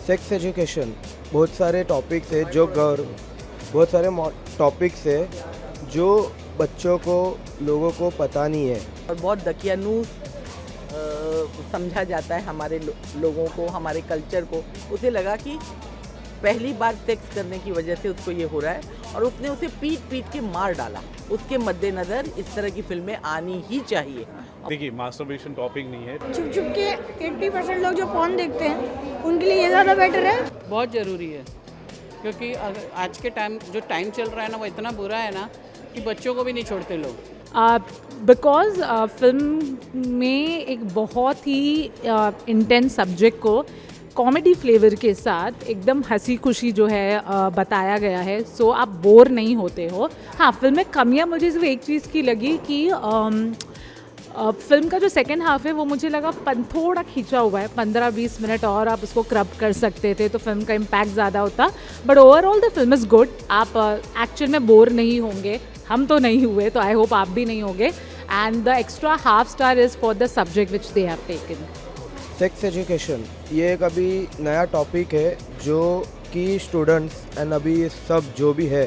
Sex education बहुत सारे topics है जो बहुत सारे टॉपिक्स है जो बच्चों को लोगों को पता नहीं है और बहुत दकियानूस समझा जाता है हमारे लोगों को, हमारे कल्चर को। उसे लगा कि पहली बार सेक्स करने की वजह से उसको ये हो रहा है और उसने उसे पीट पीट के मार डाला। उसके मद्देनज़र इस तरह की फिल्में आनी ही चाहिए। देखिए, मास्टरबेशन टॉपिक नहीं है। छुप छुप के 80% लोग जो पॉर्न देखते हैं उनके लिए ये ज़्यादा बेटर है। बहुत ज़रूरी है क्योंकि आज के जो टाइम चल रहा है ना वो इतना बुरा है ना कि बच्चों को भी नहीं छोड़ते लोग। बिकॉज फिल्म में एक बहुत ही इंटेंस सब्जेक्ट को कॉमेडी फ्लेवर के साथ एकदम हंसी खुशी जो है बताया गया है। सो आप बोर नहीं होते हो। हाँ, फिल्म में कमियाँ मुझे सिर्फ एक चीज़ की लगी कि फिल्म का जो सेकेंड हाफ है वो मुझे लगा थोड़ा खींचा हुआ है। 15-20 मिनट और आप उसको क्रब कर सकते थे तो फिल्म का इम्पैक्ट ज़्यादा होता। But overall the film is good. आप एक्चुअल में बोर नहीं होंगे। हम तो नहीं हुए, तो आई होप आप भी नहीं होंगे। And the extra half star is for the subject which they have taken. Sex education ये एक अभी नया टॉपिक है जो कि स्टूडेंट्स एंड अभी सब जो भी है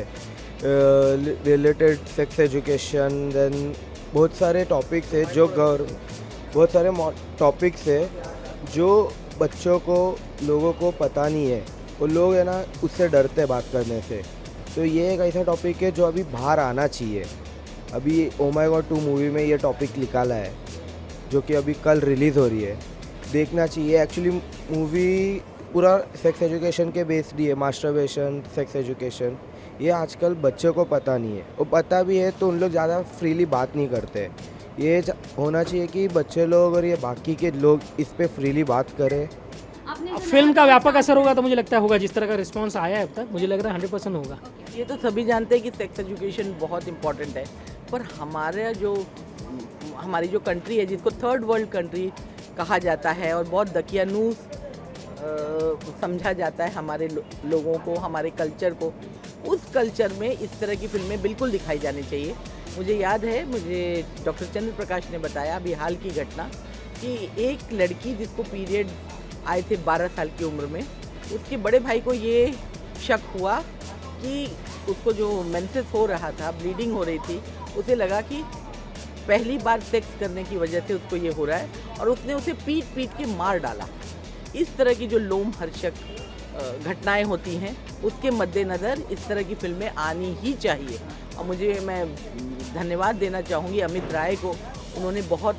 रिलेटेड सेक्स एजुकेशन देन बहुत सारे टॉपिक्स है जो बहुत सारे टॉपिक्स है जो बच्चों को लोगों को पता नहीं है। वो लोग है ना उससे डरते हैं बात करने से। तो ये एक ऐसा टॉपिक है जो अभी बाहर आना चाहिए। अभी ओ माय गॉड 2 मूवी में ये टॉपिक निकाला है जो कि अभी कल रिलीज़ हो रही है। देखना चाहिए। एक्चुअली मूवी पूरा सेक्स एजुकेशन के बेस्ड ही है। मास्टरबेशन, सेक्स एजुकेशन ये आजकल बच्चों को पता नहीं है। वो पता भी है तो उन लोग ज़्यादा फ्रीली बात नहीं करते। ये होना चाहिए कि बच्चे लोग और ये बाकी के लोग इस पे फ्रीली बात करें। फिल्म का व्यापक असर होगा तो मुझे लगता है होगा। जिस तरह का रिस्पांस आया है अब तक मुझे लग रहा है 100% होगा। ये तो सभी जानते हैं कि सेक्स एजुकेशन बहुत इम्पॉर्टेंट है, पर हमारी जो कंट्री है जिसको थर्ड वर्ल्ड कंट्री कहा जाता है और बहुत दकियानूस समझा जाता है हमारे लोगों को, हमारे कल्चर को, उस कल्चर में इस तरह की फिल्में बिल्कुल दिखाई जानी चाहिए। मुझे याद है, मुझे डॉक्टर चंद्र प्रकाश ने बताया अभी हाल की घटना कि एक लड़की जिसको पीरियड आए थे 12 साल की उम्र में, उसके बड़े भाई को ये शक हुआ कि उसको जो मेंसेस हो रहा था, ब्लीडिंग हो रही थी, उसे लगा कि पहली बार सेक्स करने की वजह से उसको ये हो रहा है और उसने उसे पीट पीट के मार डाला। इस तरह की जो लोमहर्षक घटनाएं होती हैं उसके मद्देनज़र इस तरह की फिल्में आनी ही चाहिए। और मैं धन्यवाद देना चाहूँगी अमित राय को। उन्होंने बहुत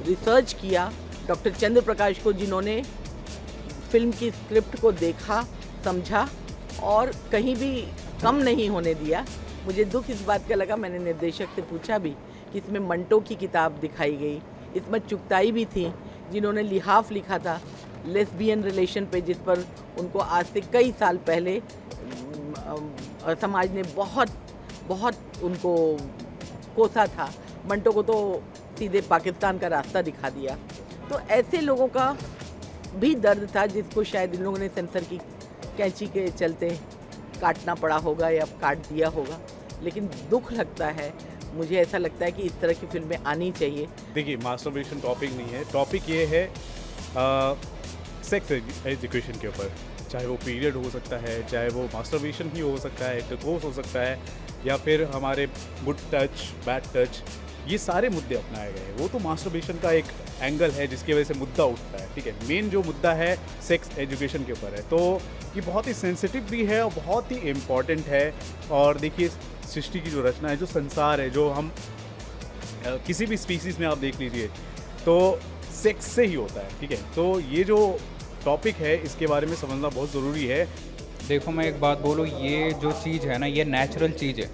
रिसर्च किया, डॉक्टर चंद्र प्रकाश को जिन्होंने फिल्म की स्क्रिप्ट को देखा, समझा और कहीं भी कम नहीं होने दिया। मुझे दुख इस बात का लगा, मैंने निर्देशक से पूछा भी कि इसमें मंटो की किताब दिखाई गई, इसमें चुगताई भी थी जिन्होंने लिहाफ लिखा था लेस्बियन रिलेशन पे, जिस पर उनको आज से कई साल पहले समाज ने बहुत उनको कोसा था। मंटो को तो सीधे पाकिस्तान का रास्ता दिखा दिया। तो ऐसे लोगों का भी दर्द था जिसको शायद इन लोगों ने सेंसर की कैंची के चलते काटना पड़ा होगा या काट दिया होगा। लेकिन दुख लगता है, मुझे ऐसा लगता है कि इस तरह की फिल्में आनी चाहिए। देखिए, मास्टरबेशन टॉपिक नहीं है। टॉपिक ये है सेक्स एजुकेशन के ऊपर। चाहे वो पीरियड हो सकता है, चाहे वो मास्टरबेशन ही हो सकता है, इंटरकोर्स हो सकता है, या फिर हमारे गुड टच, बैड टच, ये सारे मुद्दे अपनाए गए। वो तो मास्टरबेशन का एक एंगल है जिसकी वजह से मुद्दा उठता है। ठीक है, मेन जो मुद्दा है सेक्स एजुकेशन के ऊपर है। तो ये बहुत ही सेंसिटिव भी है और बहुत ही इम्पॉर्टेंट है। और देखिए, सृष्टि की जो रचना है, जो संसार है, जो हम किसी भी स्पीसीज़ में आप देख लीजिए तो सेक्स से ही होता है। ठीक है, तो ये जो टॉपिक है इसके बारे में समझना बहुत ज़रूरी है। देखो, मैं एक बात बोलूँ, ये जो चीज़ है ना, ये नेचुरल चीज़ है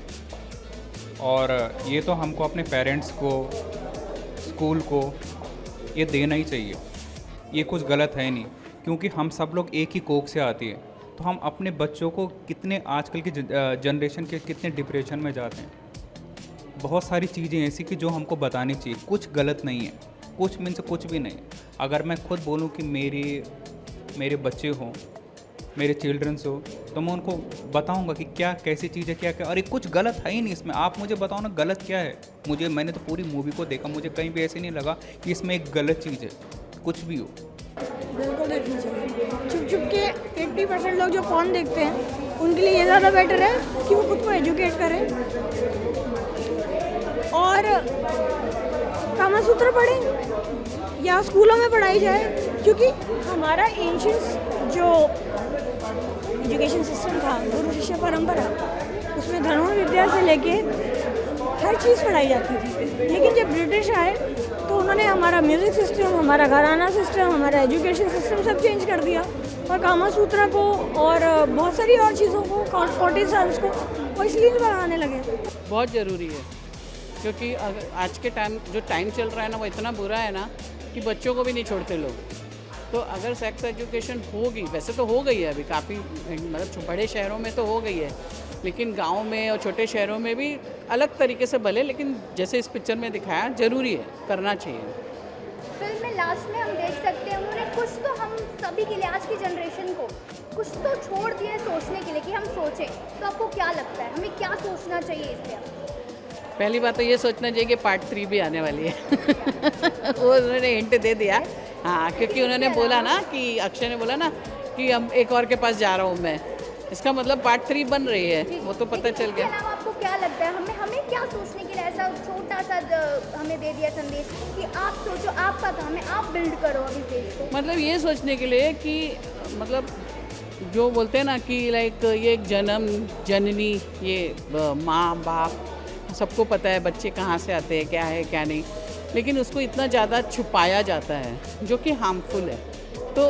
और ये तो हमको अपने पेरेंट्स को, स्कूल को ये देना ही चाहिए। ये कुछ गलत है नहीं, क्योंकि हम सब लोग एक ही कोख से आती है। तो हम अपने बच्चों को कितने, आजकल की जनरेशन के कितने डिप्रेशन में जाते हैं। बहुत सारी चीज़ें ऐसी कि जो हमको बतानी चाहिए। कुछ गलत नहीं है, कुछ मीन्स कुछ भी नहीं। अगर मैं खुद बोलूँ कि मेरे बच्चे हों, मेरे चिल्ड्रंस हो, तो मैं उनको बताऊंगा कि क्या कैसी चीज़ है, क्या अरे कुछ गलत है ही नहीं इसमें। आप मुझे बताओ ना गलत क्या है। मैंने तो पूरी मूवी को देखा, मुझे कहीं भी ऐसे नहीं लगा कि इसमें एक गलत चीज़ है, कुछ भी हो। बिल्कुल देखना चाहिए। छुप छुप के 80% लोग जो पॉर्न देखते हैं उनके लिए ये ज़्यादा बेटर है कि वो खुद को एजुकेट करें और कामासूत्र पढ़ें या स्कूलों में पढ़ाई जाए, क्योंकि हमारा एंशियंट जो एजुकेशन सिस्टम था, गुरु शिष्य परंपरा, उसमें धर्म विद्या से लेके हर चीज़ पढ़ाई जाती थी। लेकिन जब ब्रिटिश आए तो उन्होंने हमारा म्यूज़िक सिस्टम, हमारा घराना सिस्टम, हमारा एजुकेशन सिस्टम सब चेंज कर दिया और कामासूत्रा को और बहुत सारी और चीज़ों को, कॉर्टिसन्स को वो इसलिए बढ़ाने लगे। बहुत ज़रूरी है, क्योंकि आज के टाइम जो टाइम चल रहा है ना वो इतना बुरा है ना कि बच्चों को भी नहीं छोड़ते लोग। तो अगर सेक्स एजुकेशन होगी, वैसे तो हो गई है अभी काफ़ी, मतलब बड़े शहरों में तो हो गई है, लेकिन गांव में और छोटे शहरों में भी अलग तरीके से भले, लेकिन जैसे इस पिक्चर में दिखाया ज़रूरी है, करना चाहिए। फिल्म में लास्ट में हम देख सकते हैं उन्होंने कुछ तो हम सभी के लिए, आज की जनरेशन को कुछ तो छोड़ दिया है सोचने के लिए कि हम सोचें। तो आपको क्या लगता है हमें क्या सोचना चाहिए इस पर? पहली बात तो ये सोचना चाहिए कि पार्ट 3 भी आने वाली है वो उन्होंने हिंट दे दिया। हाँ, क्योंकि उन्होंने बोला ना कि अक्षय ने बोला ना कि हम एक और के पास जा रहा हूँ मैं, इसका मतलब पार्ट 3 बन रही है, वो तो पता चल गया। आपको क्या लगता है हमें क्या सोचने के लिए ऐसा छोटा सा हमें दे दिया संदेश कि आप सोचो, आपका काम है, आप बिल्ड करो इस देश को? मतलब ये सोचने के लिए कि मतलब जो बोलते हैं ना कि लाइक ये एक जन्म जननी, ये माँ बाप सबको पता है बच्चे कहाँ से आते हैं, क्या है क्या नहीं, लेकिन उसको इतना ज़्यादा छुपाया जाता है जो कि हार्मफुल है। तो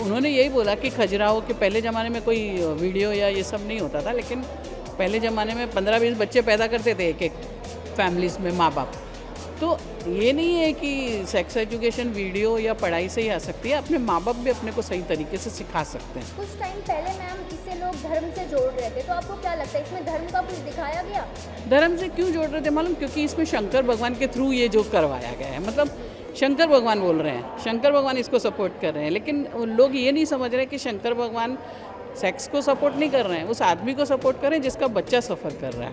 उन्होंने यही बोला कि खजुराहो के पहले ज़माने में कोई वीडियो या ये सब नहीं होता था, लेकिन पहले ज़माने में 15-20 बच्चे पैदा करते थे एक एक फैमिलीज़ में माँ बाप। तो ये नहीं है कि सेक्स एजुकेशन वीडियो या पढ़ाई से ही आ सकती है, अपने माँ बाप भी अपने को सही तरीके से सिखा सकते हैं। कुछ टाइम पहले मैम इसे लोग धर्म से जोड़ रहे थे, तो आपको क्या लगता है इसमें धर्म का कुछ दिखाया गया? धर्म से क्यों जोड़ रहे थे मालूम? क्योंकि इसमें शंकर भगवान के थ्रू ये जो करवाया गया है, मतलब शंकर भगवान बोल रहे हैं, शंकर भगवान इसको सपोर्ट कर रहे हैं, लेकिन लोग ये नहीं समझ रहे कि शंकर भगवान सेक्स को सपोर्ट नहीं कर रहे हैं, उस आदमी को सपोर्ट कर रहे हैं जिसका बच्चा सफ़र कर रहा है।